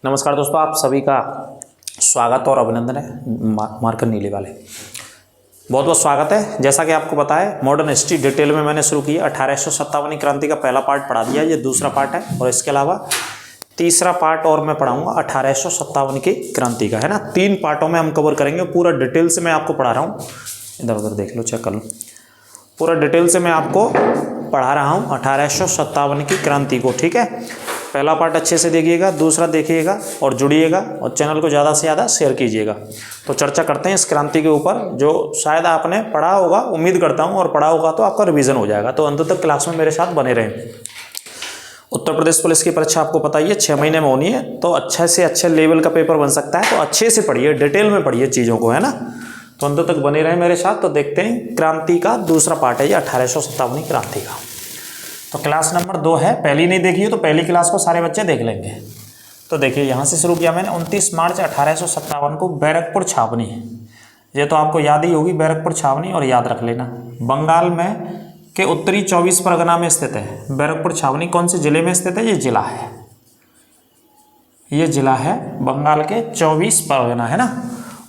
नमस्कार दोस्तों, आप सभी का स्वागत और अभिनंदन है। मार्कर नीले वाले बहुत बहुत स्वागत है। जैसा कि आपको पता है, मॉडर्न हिस्ट्री डिटेल में मैंने शुरू की। 1857 क्रांति का पहला पार्ट पढ़ा दिया, ये दूसरा पार्ट है। और इसके अलावा तीसरा पार्ट और मैं पढ़ाऊंगा 1857 की क्रांति का, है ना। 3 पार्टों में हम कवर करेंगे। पूरा डिटेल से मैं आपको पढ़ा रहा हूँ। इधर उधर देख लो, चेक कर लो। पूरा डिटेल से मैं आपको पढ़ा रहा हूँ 1857 की क्रांति को, ठीक है। पहला पार्ट अच्छे से देखिएगा, दूसरा देखिएगा और जुड़िएगा, और चैनल को ज़्यादा से ज़्यादा शेयर कीजिएगा। तो चर्चा करते हैं इस क्रांति के ऊपर, जो शायद आपने पढ़ा होगा, उम्मीद करता हूँ, और पढ़ा होगा तो आपका रिवीजन हो जाएगा। तो अंत तक क्लास में मेरे साथ बने रहें। उत्तर प्रदेश पुलिस की परीक्षा आपको पता ही है 6 महीने में होनी है, तो अच्छे से अच्छे लेवल का पेपर बन सकता है। तो अच्छे से पढ़िए, डिटेल में पढ़िए चीज़ों को, है ना। तो अंत तक बने रहें मेरे साथ। तो देखते हैं क्रांति का दूसरा पार्ट है ये 1857 क्रांति का। तो क्लास नंबर 2 है, पहली नहीं देखी है तो पहली क्लास को सारे बच्चे देख लेंगे। तो देखिए, यहाँ से शुरू किया मैंने 29 मार्च 1857 को बैरकपुर छावनी। ये तो आपको याद ही होगी, बैरकपुर छावनी, और याद रख लेना। बंगाल में के उत्तरी 24 परगना में स्थित है बैरकपुर छावनी। कौन से जिले में स्थित है? ये जिला है, ये जिला है बंगाल के 24 परगना, है ना।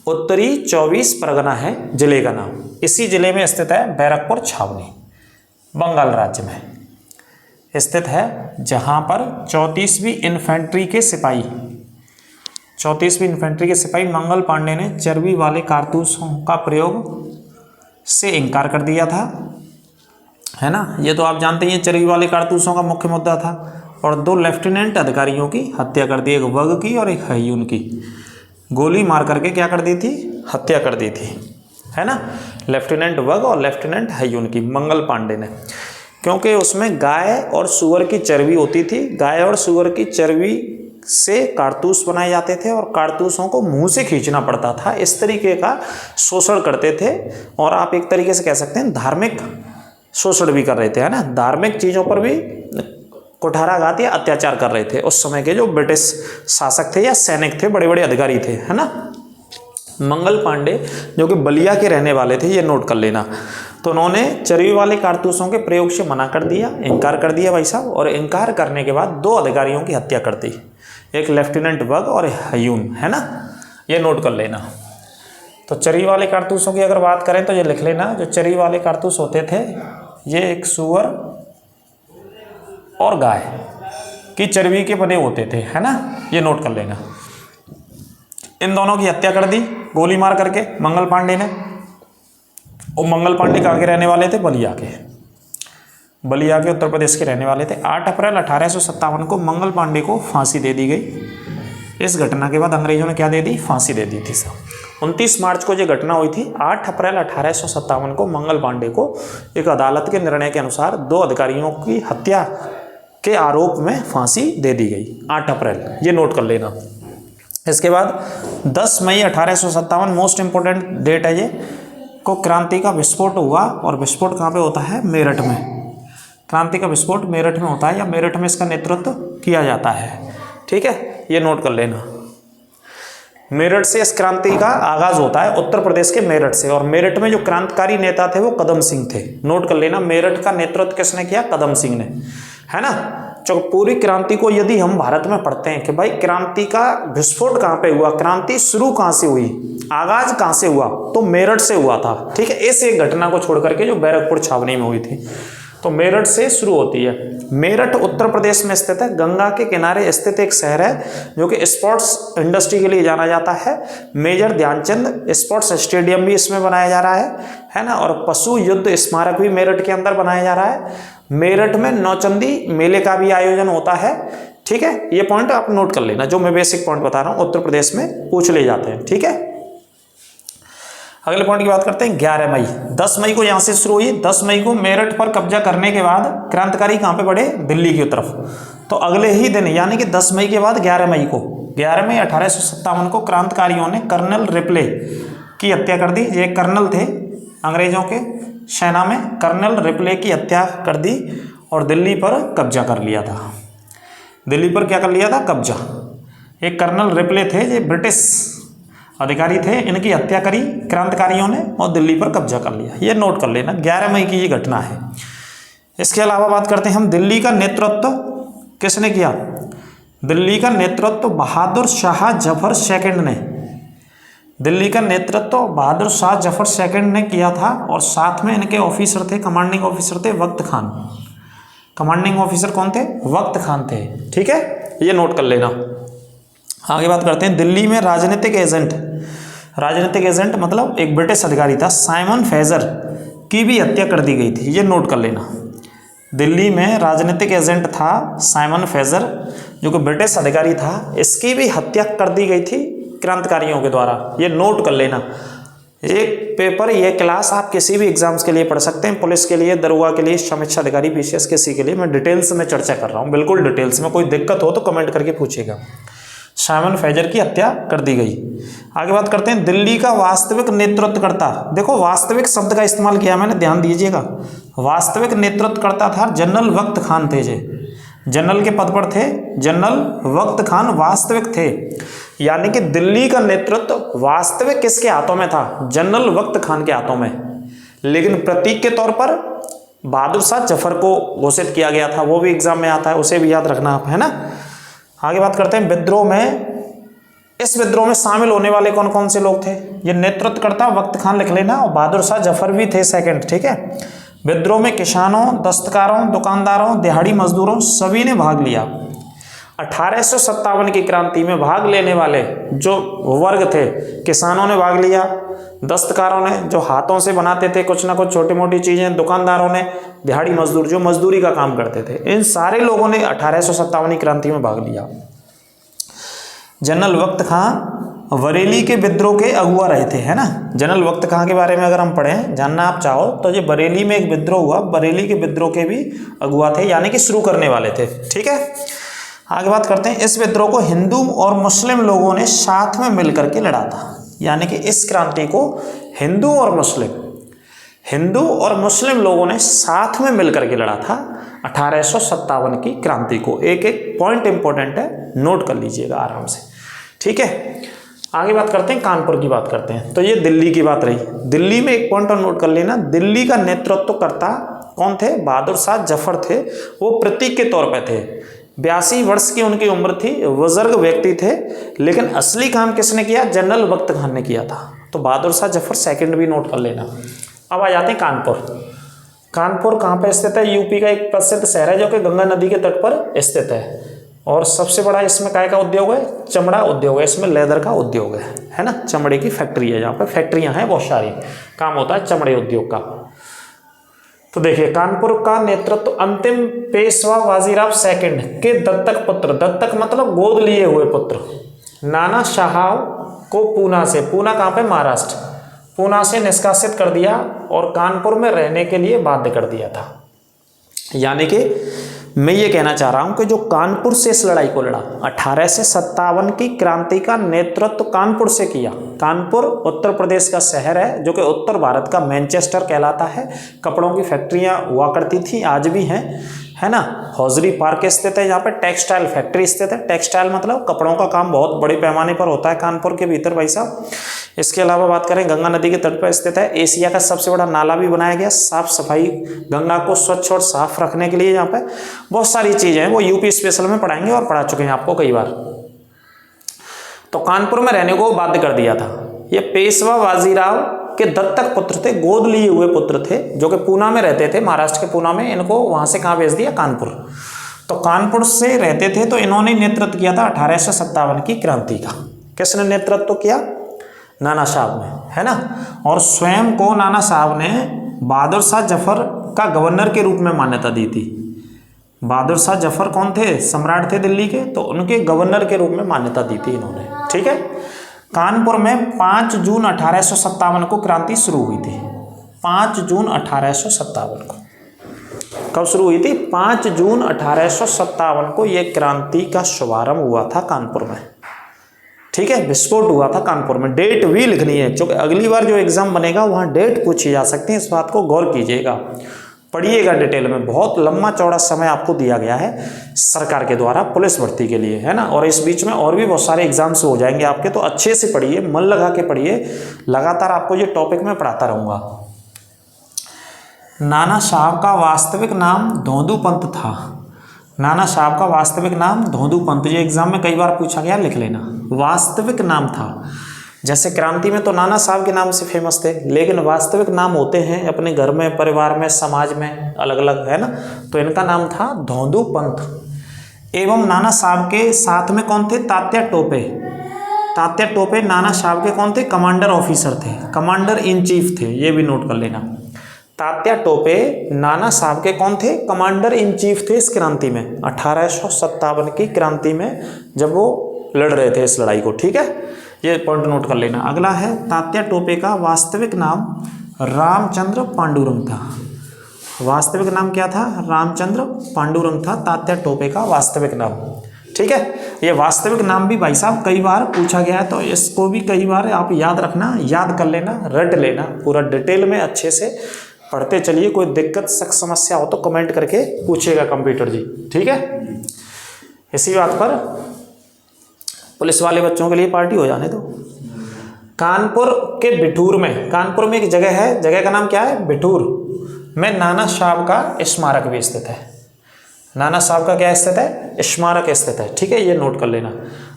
उत्तरी 24 परगना है जिले का नाम। इसी जिले में स्थित है बैरकपुर छावनी, बंगाल राज्य में स्थित है, जहां पर 34वीं इन्फेंट्री के सिपाही 34वीं इन्फेंट्री के सिपाही मंगल पांडे ने चर्बी वाले कारतूसों का प्रयोग से इनकार कर दिया था, है ना। ये तो आप जानते हैं, चर्बी वाले कारतूसों का मुख्य मुद्दा था। और 2 लेफ्टिनेंट अधिकारियों की हत्या कर दी, एक वग की और एक हयून की। गोली मार करके क्या कर दी थी? हत्या कर दी थी, है ना। लेफ्टिनेंट वग और लेफ्टिनेंट हयून की, मंगल पांडे ने। क्योंकि उसमें गाय और सूअर की चर्बी होती थी। गाय और सूअर की चर्बी से कारतूस बनाए जाते थे, और कारतूसों को मुंह से खींचना पड़ता था। इस तरीके का शोषण करते थे, और आप एक तरीके से कह सकते हैं धार्मिक शोषण भी कर रहे थे, है ना। धार्मिक चीज़ों पर भी कुठाराघात या अत्याचार कर रहे थे उस समय के जो ब्रिटिश शासक थे या सैनिक थे, बड़े बड़े अधिकारी थे, है ना। मंगल पांडे जो कि बलिया के रहने वाले थे, ये नोट कर लेना। तो उन्होंने चर्बी वाले कारतूसों के प्रयोग से मना कर दिया, इनकार कर दिया भाई साहब। और इनकार करने के बाद 2 अधिकारियों की हत्या कर दी, एक लेफ्टिनेंट वग और हयून, है ना। ये नोट कर लेना। तो चर्बी वाले कारतूसों की अगर बात करें तो ये लिख लेना। जो चर्बी वाले कारतूस होते थे, ये एक सूअर और गाय की चर्बी के बने होते थे, है ना। ये नोट कर लेना। इन दोनों की हत्या कर दी गोली मार करके मंगल पांडे ने। और मंगल पांडे कहाँ के रहने वाले थे? बलिया के, बलिया के उत्तर प्रदेश के रहने वाले थे। 8 अप्रैल 1857 को मंगल पांडे को फांसी दे दी गई। इस घटना के बाद अंग्रेजों ने क्या दे दी? फांसी दे दी थी सब। 29 मार्च को ये घटना हुई थी। 8 अप्रैल 1857 को मंगल पांडे को एक अदालत के निर्णय के अनुसार 2 अधिकारियों की हत्या के आरोप में फांसी दे दी गई। 8 अप्रैल, ये नोट कर लेना। इसके बाद 10 मई 1857, मोस्ट इंपोर्टेंट डेट है ये, को क्रांति का विस्फोट हुआ। और विस्फोट कहाँ पे होता है? मेरठ में। क्रांति का विस्फोट मेरठ में होता है, या मेरठ में इसका नेतृत्व किया जाता है, ठीक है। ये नोट कर लेना। मेरठ से इस क्रांति का आगाज होता है, उत्तर प्रदेश के मेरठ से। और मेरठ में जो क्रांतिकारी नेता थे वो कदम सिंह थे। नोट कर लेना, मेरठ का नेतृत्व किसने किया? कदम सिंह ने, है ना। जो पूरी क्रांति को यदि हम भारत में पढ़ते हैं कि भाई क्रांति का विस्फोट कहाँ पे हुआ, क्रांति शुरू कहाँ से हुई, आगाज कहाँ से हुआ, तो मेरठ से हुआ था, ठीक है। इस एक घटना को छोड़ करके जो बैरकपुर छावनी में हुई थी, तो मेरठ से शुरू होती है। मेरठ उत्तर प्रदेश में स्थित है, गंगा के किनारे स्थित एक शहर है, जो कि स्पोर्ट्स इंडस्ट्री के लिए जाना जाता है। मेजर ध्यानचंद स्पोर्ट्स स्टेडियम भी इसमें बनाया जा रहा है ना। और पशु युद्ध स्मारक भी मेरठ के अंदर बनाया जा रहा है। मेरठ में नौचंदी मेले का भी आयोजन होता है, ठीक है। ये पॉइंट आप नोट कर लेना, जो मैं बेसिक पॉइंट बता रहा हूँ, उत्तर प्रदेश में पूछ ले जाते हैं, ठीक है। अगले पॉइंट की बात करते हैं। 11 मई, 10 मई को यहाँ से शुरू हुई। 10 मई को मेरठ पर कब्जा करने के बाद क्रांतिकारी कहाँ पे बढ़े? दिल्ली की तरफ। तो अगले ही दिन, यानी कि 10 मई के बाद 11 मई को, 11 मई 1857 को क्रांतिकारियों ने कर्नल रिप्ले की हत्या कर दी। ये कर्नल थे अंग्रेजों के सेना में। कर्नल रिप्ले की हत्या कर दी और दिल्ली पर कब्जा कर लिया था। दिल्ली पर क्या कर लिया था? कब्जा। एक कर्नल रिप्ले थे, ये ब्रिटिश अधिकारी थे, इनकी हत्या करी क्रांतिकारियों ने और दिल्ली पर कब्जा कर लिया। ये नोट कर लेना, 11 मई की ये घटना है। इसके अलावा बात करते हैं हम, दिल्ली का नेतृत्व किसने किया? दिल्ली का नेतृत्व बहादुर शाह जफर सेकंड ने, दिल्ली का नेतृत्व बहादुर शाह जफर सेकंड ने किया था। और साथ में इनके ऑफिसर थे, कमांडिंग ऑफिसर थे वक्त खान। कमांडिंग ऑफिसर कौन थे? वक्त खान थे। ठीक है, ये नोट कर लेना। आगे बात करते हैं। दिल्ली में राजनीतिक एजेंट, राजनीतिक एजेंट मतलब एक ब्रिटिश अधिकारी था, साइमन फेजर की भी हत्या कर दी गई थी। ये नोट कर लेना। दिल्ली में राजनीतिक एजेंट था साइमन फेजर, जो कि ब्रिटिश अधिकारी था, इसकी भी हत्या कर दी गई थी क्रांतिकारियों के द्वारा। ये नोट कर लेना। एक पेपर, ये क्लास आप किसी भी एग्जाम्स के लिए पढ़ सकते हैं, पुलिस के लिए, दरोगा के लिए, समीक्षा अधिकारी, पीसीएस, किसी के लिए। मैं डिटेल्स में चर्चा कर रहा हूँ, बिल्कुल डिटेल्स में। कोई दिक्कत हो तो कमेंट करके पूछिएगा। साइमन फेजर की हत्या कर दी गई। आगे बात करते हैं। दिल्ली का वास्तविक नेतृत्वकर्ता, देखो वास्तविक शब्द का इस्तेमाल किया मैंने, ध्यान दीजिएगा। वास्तविक नेतृत्वकर्ता था जनरल वक्त खान थे। जे जनरल के पद पर थे, जनरल वक्त खान वास्तविक थे। यानी कि दिल्ली का नेतृत्व वास्तविक किसके हाथों में था? जनरल वक्त खान के हाथों में। लेकिन प्रतीक के तौर पर बहादुर शाह जफर को घोषित किया गया था। वो भी एग्जाम में आता है, उसे भी याद रखना आप, है ना। आगे बात करते हैं। विद्रोह में, इस विद्रोह में शामिल होने वाले कौन कौन से लोग थे? ये नेतृत्वकर्ता वक्त खान लिख लेना, और बहादुर शाह जफर भी थे सेकंड। ठीक है। विद्रोह में किसानों, दस्तकारों, दुकानदारों, दिहाड़ी मजदूरों सभी ने भाग लिया। 1857 की क्रांति में भाग लेने वाले जो वर्ग थे, किसानों ने भाग लिया, दस्तकारों ने जो हाथों से बनाते थे कुछ ना कुछ छोटी मोटी चीजें, दुकानदारों ने, दिहाड़ी मजदूर जो मजदूरी का काम करते थे, इन सारे लोगों ने 1857 की क्रांति में भाग लिया। जनरल वक्त खान बरेली के विद्रोह के अगुआ रहे थे, है ना। जनरल वक्त खान के बारे में अगर हम पढ़ें, जानना आप चाहो तो, ये बरेली में एक विद्रोह हुआ, बरेली के विद्रोह के भी अगुआ थे, यानी कि शुरू करने वाले थे। ठीक है। आगे बात करते हैं। इस विद्रोह को हिंदू और मुस्लिम लोगों ने साथ में मिलकर के लड़ा था। यानी कि इस क्रांति को हिंदू और मुस्लिम लोगों ने साथ में मिलकर के लड़ा था 1857 की क्रांति को। एक एक पॉइंट इंपॉर्टेंट है, नोट कर लीजिएगा आराम से। ठीक है। आगे बात करते हैं, कानपुर की बात करते हैं। तो ये दिल्ली की बात रही। दिल्ली में एक पॉइंट और नोट कर लेना। दिल्ली का नेतृत्वकर्ता कौन थे? बहादुर शाह जफर थे। वो प्रतीक के तौर पर थे। 82 वर्ष की उनकी उम्र थी, बुजुर्ग व्यक्ति थे। लेकिन असली काम किसने किया? जनरल वक्त खान ने किया था। तो बहादुर शाह जफर सेकंड भी नोट कर लेना। अब आ जाते हैं कानपुर। कानपुर कहाँ पे स्थित है? यूपी का एक प्रसिद्ध शहर है, जो कि गंगा नदी के तट पर स्थित है। और सबसे बड़ा इसमें काय का उद्योग है? चमड़ा उद्योग है। इसमें लेदर का उद्योग है ना। चमड़े की फैक्ट्री है, जहाँ पे फैक्ट्रियाँ हैं बहुत सारी, काम होता है चमड़े उद्योग का। तो देखिए, कानपुर का नेतृत्व अंतिम पेशवा बाजीराव सेकंड के दत्तक पुत्र, दत्तक मतलब गोद लिए हुए पुत्र, नाना साहब को पूना से, पूना कहाँ पे? महाराष्ट्र, पूना से निष्कासित कर दिया और कानपुर में रहने के लिए बाध्य कर दिया था। यानी कि मैं ये कहना चाह रहा हूं कि जो कानपुर से इस लड़ाई को लड़ा, 1857 की क्रांति का नेतृत्व कानपुर से किया। कानपुर उत्तर प्रदेश का शहर है, जो कि उत्तर भारत का मैनचेस्टर कहलाता है। कपड़ों की फैक्ट्रियां हुआ करती थी, आज भी हैं, है ना। हौजरी पार्क स्थित है, यहाँ पे टेक्सटाइल फैक्ट्री स्थित है। टेक्सटाइल मतलब कपड़ों का काम बहुत बड़े पैमाने पर होता है कानपुर के भीतर भाई साहब। इसके अलावा बात करें, गंगा नदी के तट पर स्थित है। एशिया का सबसे बड़ा नाला भी बनाया गया, साफ सफाई, गंगा को स्वच्छ और साफ रखने के लिए। यहाँ पे बहुत सारी चीजें हैं, वो यूपी स्पेशल में पढ़ाएंगे और पढ़ा चुके हैं आपको कई बार। तो कानपुर में रहने को बाध्य कर दिया था। ये पेशवा बाजीराव के दत्तक पुत्र थे, गोद लिए हुए पुत्र थे, जो कि पूना में रहते थे, महाराष्ट्र के पूना में। इनको वहां से कहाँ भेज दिया? कानपुर। तो कानपुर से रहते थे, तो इन्होंने नेतृत्व किया था 1857 की क्रांति का। किसने नेतृत्व किया? नाना साहब ने, है ना। और स्वयं को नाना साहब ने बहादुर शाह जफर का गवर्नर के रूप में मान्यता दी थी। बहादुर शाह जफर कौन थे? सम्राट थे दिल्ली के, तो उनके गवर्नर के रूप में मान्यता दी थी इन्होंने। ठीक है। कानपुर में 5 जून 1857 को क्रांति शुरू हुई थी। 5 जून 1857 को कब शुरू हुई थी? 5 जून 1857 को यह क्रांति का शुभारंभ हुआ था कानपुर में। ठीक है, विस्फोट हुआ था कानपुर में। डेट भी लिखनी है, क्योंकि अगली बार जो एग्जाम बनेगा वहाँ डेट पूछी जा सकती है। इस बात को गौर कीजिएगा, पढ़िएगा डिटेल में। बहुत लंबा चौड़ा समय आपको दिया गया है सरकार के द्वारा पुलिस भर्ती के लिए, है ना। और इस बीच में और भी बहुत सारे एग्जाम्स हो जाएंगे आपके, तो अच्छे से पढ़िए, मन लगा के पढ़िए। लगातार आपको ये टॉपिक में पढ़ाता रहूँगा। नाना साहब का वास्तविक नाम धोंदू पंत था। नाना साहब का वास्तविक नाम धोंदू पंत, ये एग्जाम में कई बार पूछा गया, लिख लेना। वास्तविक नाम था, जैसे क्रांति में तो नाना साहब के नाम से फेमस थे, लेकिन वास्तविक नाम होते हैं अपने घर में, परिवार में, समाज में अलग अलग, है ना। तो इनका नाम था धोंदू पंत। एवं नाना साहब के साथ में कौन थे? तात्या टोपे। तात्या टोपे नाना साहब के कौन थे? कमांडर ऑफिसर थे, कमांडर इन चीफ थे, ये भी नोट कर लेना। तात्या टोपे नाना साहब के कौन थे? कमांडर इन चीफ थे इस क्रांति में, 1857 की क्रांति में जब वो लड़ रहे थे इस लड़ाई को, ठीक है, ये पॉइंट नोट कर लेना। अगला है तात्या टोपे का वास्तविक नाम रामचंद्र पांडुरंग था। वास्तविक नाम क्या था? रामचंद्र पांडुरंग था तात्या टोपे का वास्तविक नाम, ठीक है। ये वास्तविक नाम भी भाई साहब कई बार पूछा गया है, तो इसको भी कई बार आप याद रखना, याद कर लेना, रट लेना, पूरा डिटेल में अच्छे से पढ़ते चलिए। कोई दिक्कत समस्या हो तो कमेंट करके पूछिएगा कंप्यूटर जी, ठीक है। इसी बात पर पुलिस वाले बच्चों के लिए पार्टी हो जाने दो। कानपुर के बिठूर में, कानपुर में एक जगह है, जगह का नाम क्या है? बिठूर में नाना साहब का स्मारक भी स्थित है। नाना साहब का क्या स्थित है? स्मारक स्थित है, ठीक है, ये नोट कर लेना।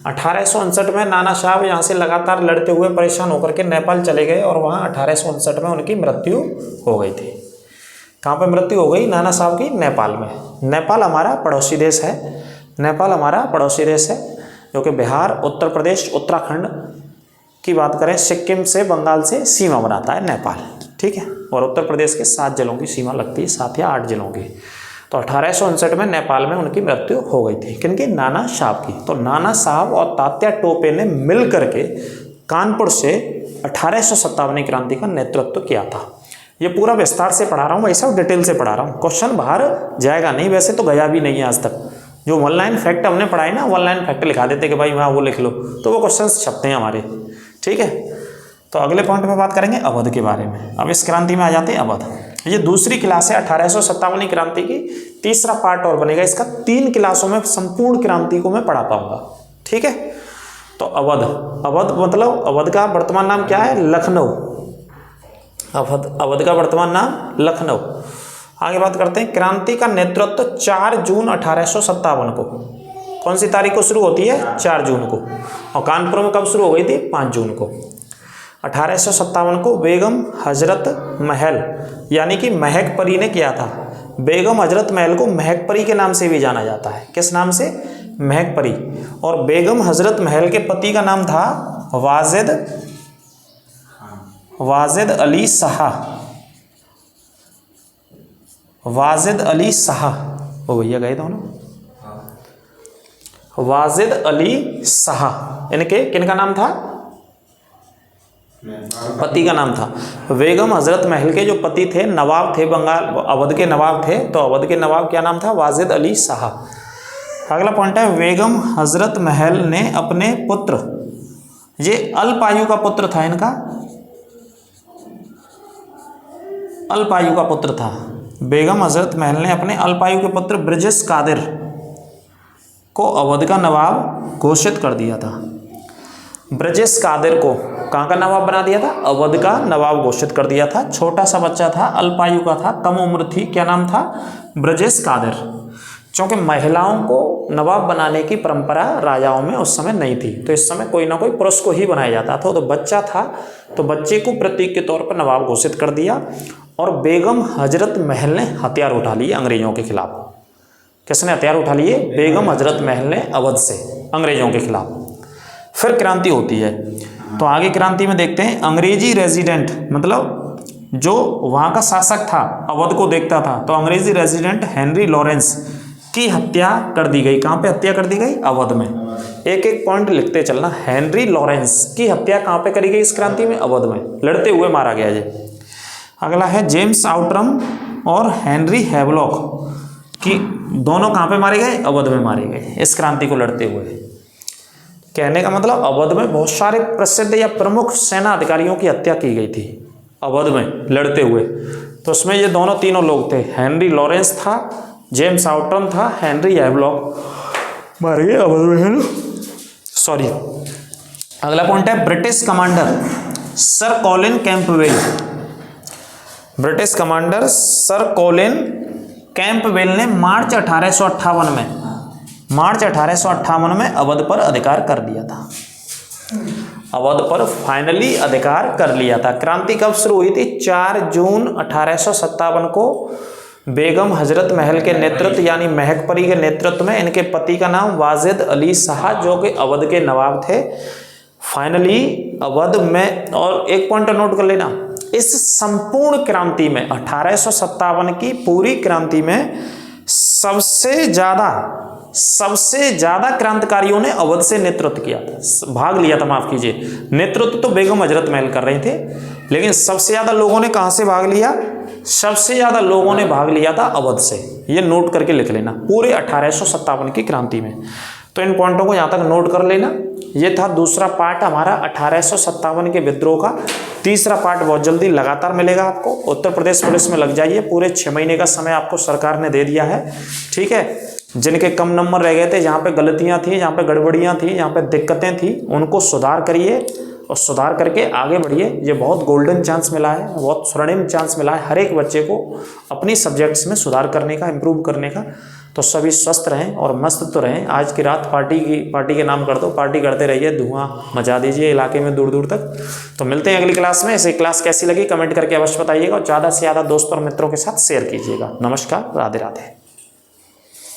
1859 में नाना साहब यहाँ से लगातार लड़ते हुए परेशान होकर के नेपाल चले गए और वहाँ 1859 में उनकी मृत्यु हो गई थी। कहाँ पे मृत्यु हो गई नाना साहब की? नेपाल में। नेपाल हमारा पड़ोसी देश है, नेपाल हमारा पड़ोसी देश है, जो कि बिहार, उत्तर प्रदेश, उत्तराखंड की बात करें, सिक्किम से, बंगाल से सीमा बनाता है नेपाल, ठीक है। और उत्तर प्रदेश के 7 जिलों की सीमा लगती है, 7 या 8 जिलों की। तो 1859 में नेपाल में उनकी मृत्यु हो गई थी, किनकी? नाना साहब की। तो नाना साहब और तात्या टोपे ने मिल करके कानपुर से 1857 क्रांति का नेतृत्व किया था। ये पूरा विस्तार से पढ़ा रहा हूँ भाई साहब, डिटेल से पढ़ा रहा हूँ, क्वेश्चन बाहर जाएगा नहीं, वैसे तो गया भी नहीं है आज तक। जो वन लाइन फैक्ट हमने पढ़ाई ना, वन लाइन फैक्ट लिखा देते कि भाई वहाँ वो लिख लो, तो वो क्वेश्चन छपते हैं हमारे, ठीक है। तो अगले पॉइंट में बात करेंगे अवध के बारे में। अब इस क्रांति में आ जाते हैं अवध। ये दूसरी क्लास है 1857 क्रांति की, तीसरा पार्ट और बनेगा इसका। 3 क्लासों में संपूर्ण क्रांति को मैं पढ़ा पाऊंगा, ठीक है। तो अवध, अवध मतलब अवध का वर्तमान नाम क्या है? लखनऊ। अवध का वर्तमान नाम लखनऊ। आगे बात करते हैं। क्रांति का नेतृत्व 4 जून 1857 को, कौन सी तारीख को शुरू होती है? 4 जून को। और कानपुर में कब शुरू हो गई थी? 5 जून को। 1857 को बेगम हजरत महल यानी कि महक परी ने किया था। बेगम हजरत महल को महक परी के नाम से भी जाना जाता है। किस नाम से? महक परी। और बेगम हजरत महल के पति का नाम था वाजिद अली शाह। वाजिद अली शाह, वो भैया गए दोनों, वाजिद अली शाह, इनके किनका नाम था? पति का नाम था। बेगम हजरत महल के जो पति थे, नवाब थे, बंगाल अवध के नवाब थे, तो अवध के नवाब क्या नाम था? वाजिद अली शाह। अगला पॉइंट है, बेगम हजरत महल ने अपने पुत्र, ये अल्पायु का पुत्र था इनका, अल्पायु का पुत्र था। बेगम हजरत महल ने अपने अल्पायु के पुत्र ब्रजेश कादिर को अवध का नवाब घोषित कर दिया था। ब्रजेश कादिर को कहाँ का नवाब बना दिया था? अवध का नवाब घोषित कर दिया था। छोटा सा बच्चा था, अल्पायु का था, कम उम्र थी, क्या नाम था? ब्रजेश कादिर। क्योंकि महिलाओं को नवाब बनाने की परंपरा राजाओं में उस समय नहीं थी, तो इस समय कोई ना कोई पुरुष को ही बनाया जाता था। तो बच्चा था, तो बच्चे को प्रतीक के तौर पर नवाब घोषित कर दिया। और बेगम हजरत महल ने हथियार उठा लिए अंग्रेजों के खिलाफ। किसने हथियार उठा लिए? बेगम हजरत महल ने अवध से अंग्रेजों के खिलाफ। फिर क्रांति होती है। तो आगे क्रांति में देखते हैं, अंग्रेजी रेजिडेंट मतलब जो वहाँ का शासक था, अवध को देखता था, तो अंग्रेजी रेजिडेंट हेनरी लॉरेंस की हत्या कर दी गई। कहाँ पे हत्या कर दी गई? अवध में। एक एक पॉइंट लिखते चलना। हेनरी लॉरेंस की हत्या कहाँ पे करी गई इस क्रांति में? अवध में। लड़ते हुए मारा गया जी। अगला है जेम्स आउटरम और हेनरी हैवलॉक की, दोनों कहाँ पे मारे गए? अवध में मारे गए इस क्रांति को लड़ते हुए। कहने का मतलब अवध में बहुत सारे प्रसिद्ध या प्रमुख सेना अधिकारियों की हत्या की गई थी अवध में लड़ते हुए। तो उसमें ये दोनों तीनों लोग थे, हेनरी लॉरेंस था, जेम्स आउटरम था, हेनरी हैवलॉक मारे गए अवध में, है ना, सॉरी। अगला पॉइंट है, British commander sir Colin Campbell. British commander sir Colin Campbell ने मार्च 1858 में अवध पर अधिकार कर दिया था। अवध पर फाइनली अधिकार कर लिया था। क्रांति कब शुरू हुई थी? 4 जून 1857 को बेगम हजरत महल के नेतृत्व यानी महकपरी के नेतृत्व में, इनके पति का नाम वाजिद अली शाह जो कि अवध के नवाब थे, फाइनली अवध में। और एक पॉइंट नोट कर लेना, इस संपूर्ण क्रांति में 1857 की पूरी क्रांति में सबसे ज्यादा क्रांतिकारियों ने अवध से नेतृत्व किया था, भाग लिया था, माफ कीजिए। नेतृत्व तो बेगम हजरत महल कर रहे थे, लेकिन सबसे ज्यादा लोगों ने कहां से भाग लिया? सबसे ज्यादा लोगों ने भाग लिया था अवध से। ये नोट करके लिख लेना पूरे 1857 की क्रांति में। तो इन पॉइंटों को यहां तक नोट कर लेना। ये था दूसरा पार्ट हमारा 1857 के विद्रोह का। तीसरा पार्ट बहुत जल्दी लगातार मिलेगा आपको। उत्तर प्रदेश पुलिस में लग जाइए, पूरे 6 महीने का समय आपको सरकार ने दे दिया है, ठीक है। जिनके कम नंबर रह गए थे, जहाँ पे गलतियां थी, जहाँ पे गड़बड़ियां थी, जहाँ पे दिक्कतें थी, उनको सुधार करिए और सुधार करके आगे बढ़िए। ये बहुत गोल्डन चांस मिला है, बहुत स्वर्णिम चांस मिला है हर एक बच्चे को अपनी सब्जेक्ट्स में सुधार करने का, इम्प्रूव करने का। तो सभी स्वस्थ रहें और मस्त तो रहें। आज की रात पार्टी के नाम कर दो, पार्टी करते रहिए, धुआं मचा दीजिए इलाके में दूर दूर तक। तो मिलते हैं अगली क्लास में। ऐसी क्लास कैसी लगी कमेंट करके अवश्य बताइएगा और ज़्यादा से ज़्यादा दोस्तों और मित्रों के साथ शेयर कीजिएगा। नमस्कार, राधे राधे।